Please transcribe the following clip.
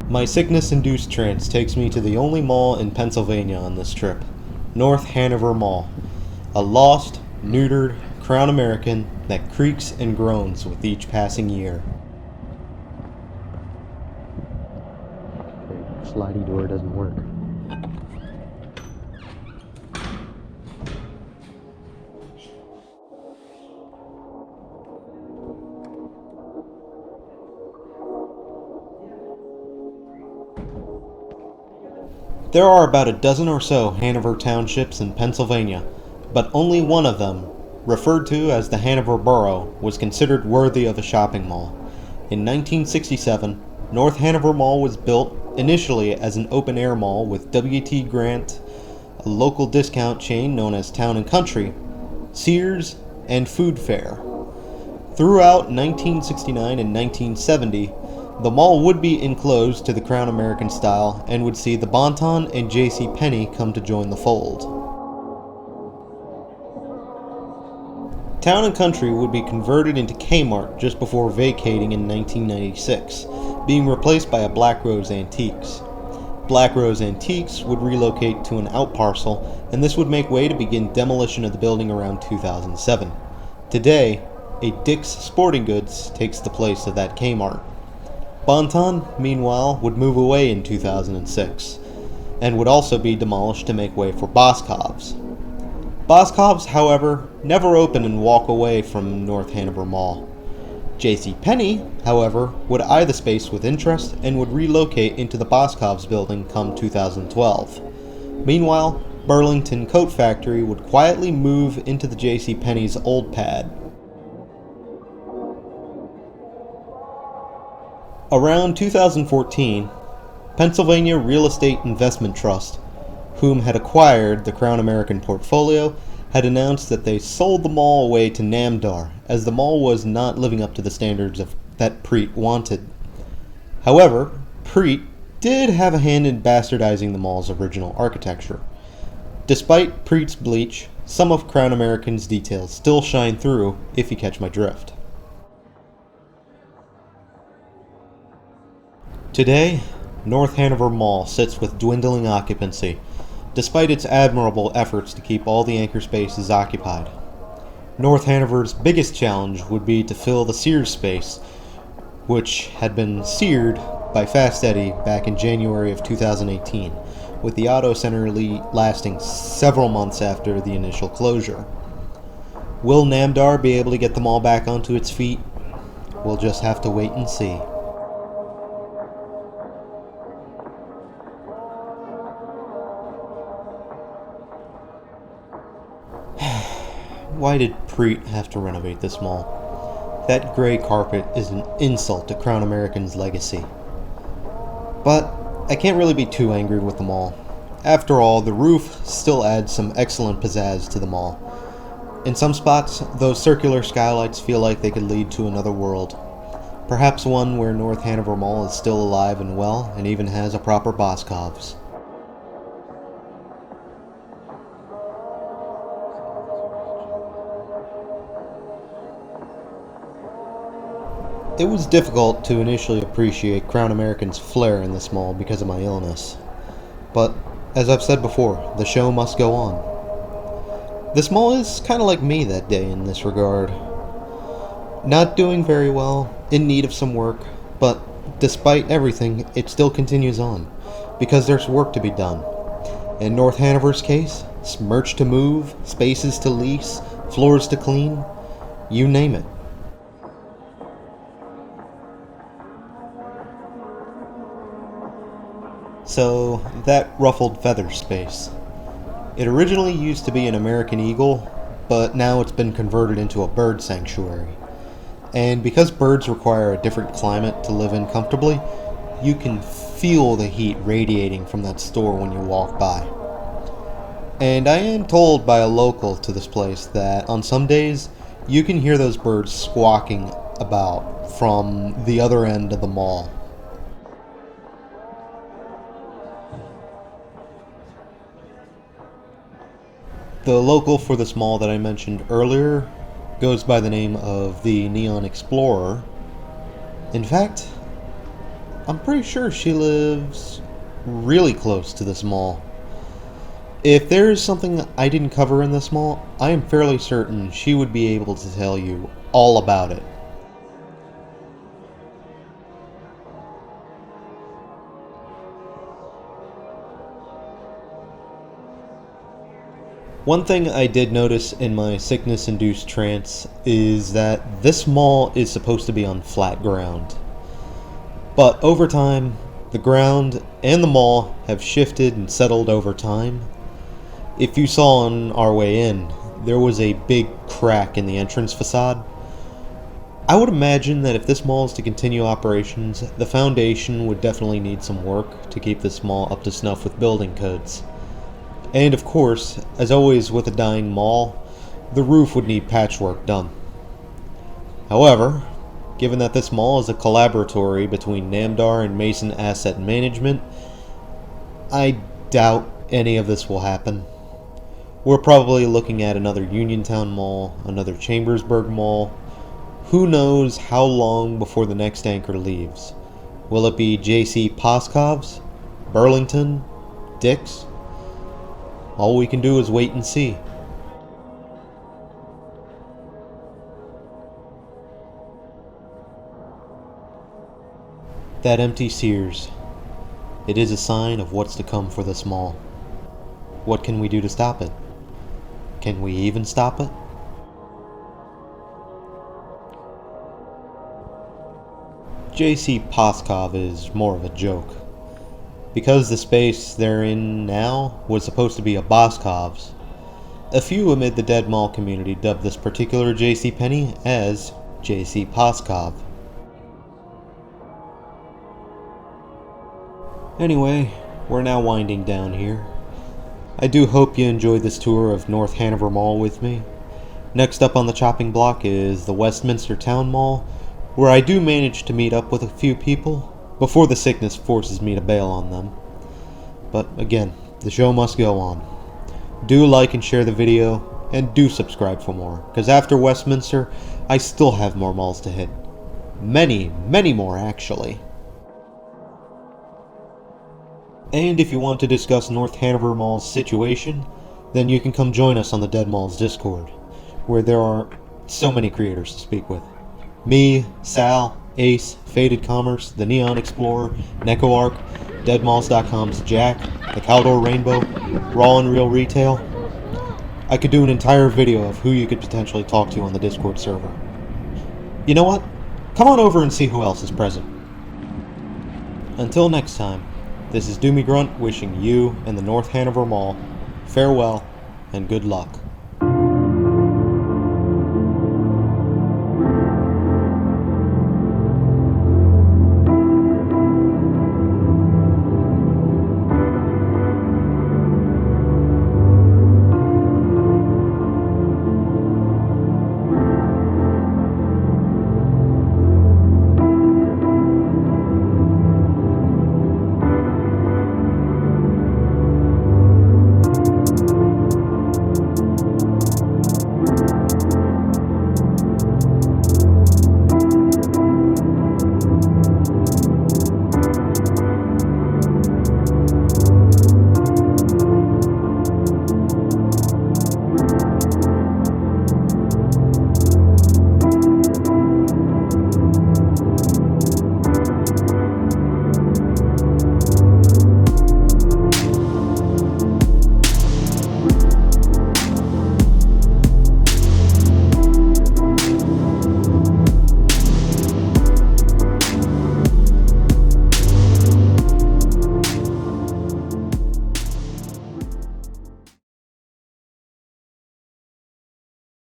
My sickness-induced trance takes me to the only mall in Pennsylvania on this trip, North Hanover Mall, a lost, neutered Crown American that creaks and groans with each passing year. Okay, slidey door doesn't work. There are about a dozen or so Hanover Townships in Pennsylvania, but only one of them, referred to as the Hanover Borough, was considered worthy of a shopping mall. In 1967, North Hanover Mall was built initially as an open-air mall with W.T. Grunt, a local discount chain known as Town & Country, Sears, and Food Fair. Throughout 1969 and 1970, the mall would be enclosed to the Crown American style and would see the Bon-Ton and J.C. Penney come to join the fold. Town & Country would be converted into Kmart just before vacating in 1996, being replaced by a Black Rose Antiques. Black Rose Antiques would relocate to an outparcel, and this would make way to begin demolition of the building around 2007. Today, a Dick's Sporting Goods takes the place of that Kmart. Bon-Ton, meanwhile, would move away in 2006, and would also be demolished to make way for Boscov's. Boscov's, however, never opened and walk away from North Hanover Mall. J.C. Penney, however, would eye the space with interest and would relocate into the Boscov's building come 2012. Meanwhile, Burlington Coat Factory would quietly move into the J.C. Penney's old pad. Around 2014, Pennsylvania Real Estate Investment Trust, whom had acquired the Crown American portfolio, had announced that they sold the mall away to Namdar, as the mall was not living up to the standards that Preet wanted. However, Preet did have a hand in bastardizing the mall's original architecture. Despite Preet's bleach, some of Crown American's details still shine through, if you catch my drift. Today, North Hanover Mall sits with dwindling occupancy, despite its admirable efforts to keep all the anchor spaces occupied. North Hanover's biggest challenge would be to fill the Sears space, which had been seared by Fast Eddie back in January of 2018, with the Auto Center lasting several months after the initial closure. Will Namdar be able to get the mall back onto its feet? We'll just have to wait and see. Why did Preet have to renovate this mall? That gray carpet is an insult to Crown American's legacy. But I can't really be too angry with the mall. After all, the roof still adds some excellent pizzazz to the mall. In some spots, those circular skylights feel like they could lead to another world. Perhaps one where North Hanover Mall is still alive and well and even has a proper Boscov's. It was difficult to initially appreciate Crown American's flair in this mall because of my illness. But, as I've said before, the show must go on. This mall is kind of like me that day in this regard. Not doing very well, in need of some work, but despite everything, it still continues on, because there's work to be done. In North Hanover's case, merch to move, spaces to lease, floors to clean, you name it. So, that ruffled feather space. It originally used to be an American eagle, but now it's been converted into a bird sanctuary. And because birds require a different climate to live in comfortably, you can feel the heat radiating from that store when you walk by. And I am told by a local to this place that on some days, you can hear those birds squawking about from the other end of the mall. The local for this mall that I mentioned earlier goes by the name of the Neon Explorer. In fact, I'm pretty sure she lives really close to this mall. If there is something I didn't cover in this mall, I am fairly certain she would be able to tell you all about it. One thing I did notice in my sickness-induced trance is that this mall is supposed to be on flat ground. But over time, the ground and the mall have shifted and settled over time. If you saw on our way in, there was a big crack in the entrance facade. I would imagine that if this mall is to continue operations, the foundation would definitely need some work to keep this mall up to snuff with building codes. And of course, as always with a dying mall, the roof would need patchwork done. However, given that this mall is a collaboratory between Namdar and Mason Asset Management, I doubt any of this will happen. We're probably looking at another Uniontown Mall, another Chambersburg Mall. Who knows how long before the next anchor leaves? Will it be J.C. Poskov's? Burlington? Dick's? All we can do is wait and see. That empty Sears. It is a sign of what's to come for this mall. What can we do to stop it? Can we even stop it? J.C. Poskov is more of a joke. Because the space they're in now was supposed to be a Boskov's, a few amid the dead mall community dubbed this particular JCPenney as J.C. Poskov. Anyway, we're now winding down here. I do hope you enjoyed this tour of North Hanover Mall with me. Next up on the chopping block is the Westminster Town Mall, where I do manage to meet up with a few people before the sickness forces me to bail on them. But again, the show must go on. Do like and share the video, and do subscribe for more, because after Westminster, I still have more malls to hit. Many, many more actually. And if you want to discuss North Hanover Mall's situation, then you can come join us on the Dead Malls Discord, where there are so many creators to speak with. Me, Sal, Ace, Faded Commerce, The Neon Explorer, NecoArc, DeadMalls.com's Jack, The Caldor Rainbow, Raw and Real Retail. I could do an entire video of who you could potentially talk to on the Discord server. You know what? Come on over and see who else is present. Until next time, this is Doomie Grunt wishing you and the North Hanover Mall farewell and good luck.